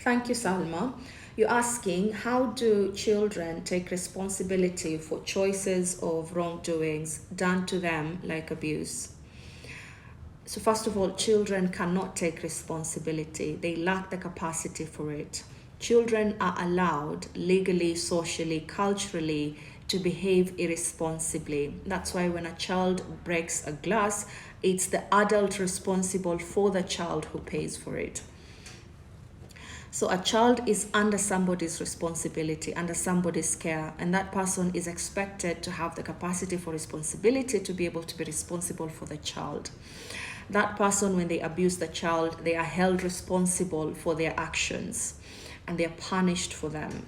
Thank you, Salma. You're asking, how do children take responsibility for choices of wrongdoings done to them, like abuse? So, first of all, children cannot take responsibility, they lack the capacity for it. Children are allowed legally, socially, culturally to behave irresponsibly. That's why when a child breaks a glass, it's the adult responsible for the child who pays for it. So a child is under somebody's responsibility, under somebody's care, and that person is expected to have the capacity for responsibility to be able to be responsible for the child. That person, when they abuse the child, they are held responsible for their actions and they are punished for them.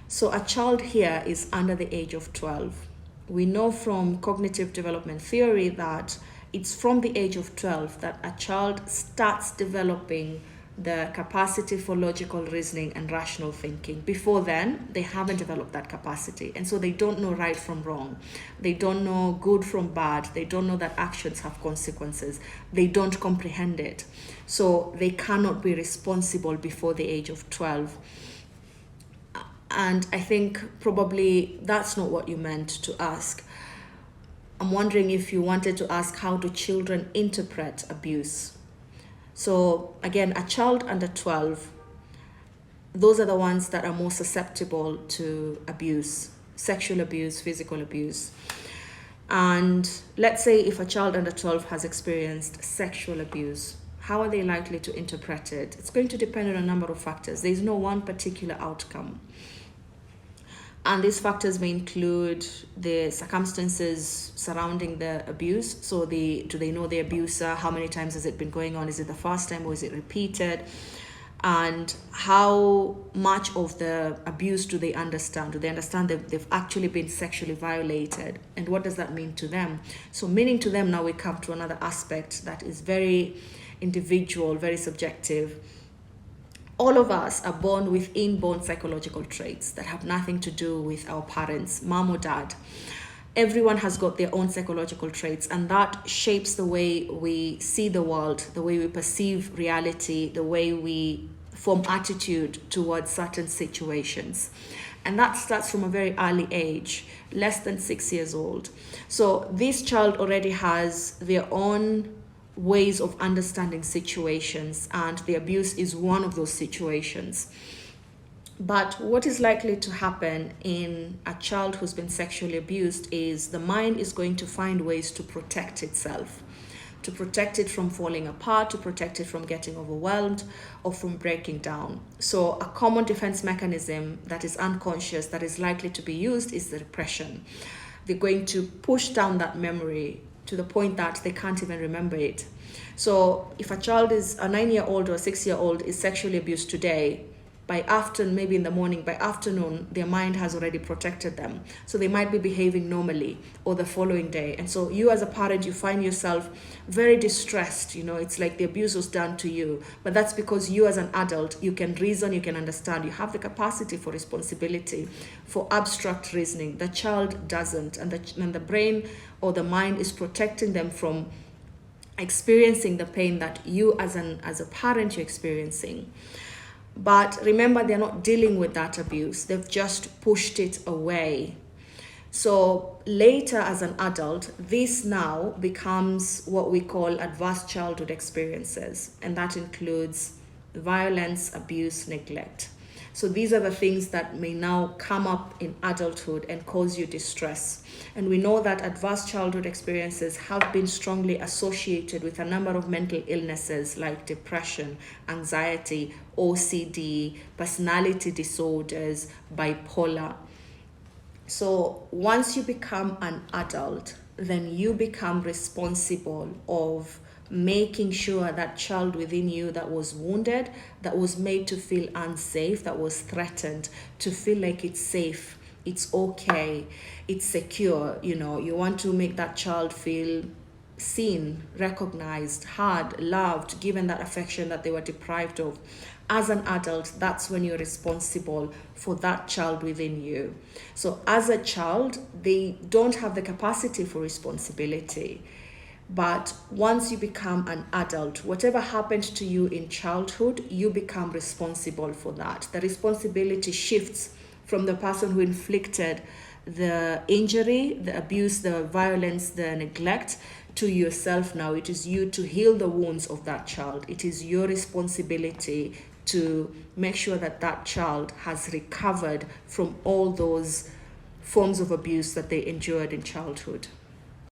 So a child here is under the age of 12. We know from cognitive development theory that it's from the age of 12 that a child starts developing the capacity for logical reasoning and rational thinking. Before then, they haven't developed that capacity. And so they don't know right from wrong. They don't know good from bad. They don't know that actions have consequences. They don't comprehend it. So they cannot be responsible before the age of 12. And I think probably that's not what you meant to ask. I'm wondering if you wanted to ask, how do children interpret abuse? So again, a child under 12, those are the ones that are more susceptible to abuse, sexual abuse, physical abuse. And let's say if a child under 12 has experienced sexual abuse, how are they likely to interpret it? It's going to depend on a number of factors. There's no one particular outcome. And these factors may include the circumstances surrounding the abuse. So do they know the abuser? How many times has it been going on? Is it the first time or is it repeated? And how much of the abuse do they understand? Do they understand that they've actually been sexually violated? And what does that mean to them? So meaning to them, now we come to another aspect that is very individual, very subjective. All of us are born with inborn psychological traits that have nothing to do with our parents, mom or dad. Everyone has got their own psychological traits, and that shapes the way we see the world, the way we perceive reality, the way we form attitude towards certain situations. And that starts from a very early age, less than 6 years old. So this child already has their own ways of understanding situations, and the abuse is one of those situations. But what is likely to happen in a child who's been sexually abused is the mind is going to find ways to protect itself, to protect it from falling apart, to protect it from getting overwhelmed or from breaking down. So a common defense mechanism that is unconscious that is likely to be used is the repression. They're going to push down that memory to the point that they can't even remember it. So if a child is a 9-year-old or a 6-year-old is sexually abused today, by afternoon, maybe in the morning, by afternoon, their mind has already protected them. So they might be behaving normally or the following day. And so you as a parent, you find yourself very distressed. It's like the abuse was done to you. But that's because you as an adult, you can reason, you can understand, you have the capacity for responsibility, for abstract reasoning. The child doesn't. And the brain or the mind is protecting them from experiencing the pain that you as a parent you're experiencing. But remember, they're not dealing with that abuse. They've just pushed it away. So later as an adult, this now becomes what we call adverse childhood experiences. And that includes violence, abuse, neglect. So these are the things that may now come up in adulthood and cause you distress. And we know that adverse childhood experiences have been strongly associated with a number of mental illnesses like depression, anxiety, OCD, personality disorders, bipolar. So once you become an adult, then you become responsible of making sure that child within you that was wounded, that was made to feel unsafe, that was threatened, to feel like it's safe, it's okay, it's secure. You want to make that child feel seen, recognized, heard, loved, given that affection that they were deprived of. As an adult, that's when you're responsible for that child within you. So as a child, they don't have the capacity for responsibility. But once you become an adult, whatever happened to you in childhood, you become responsible for that. The responsibility shifts from the person who inflicted the injury, the abuse, the violence, the neglect, to yourself now. It is you to heal the wounds of that child. It is your responsibility to make sure that that child has recovered from all those forms of abuse that they endured in childhood.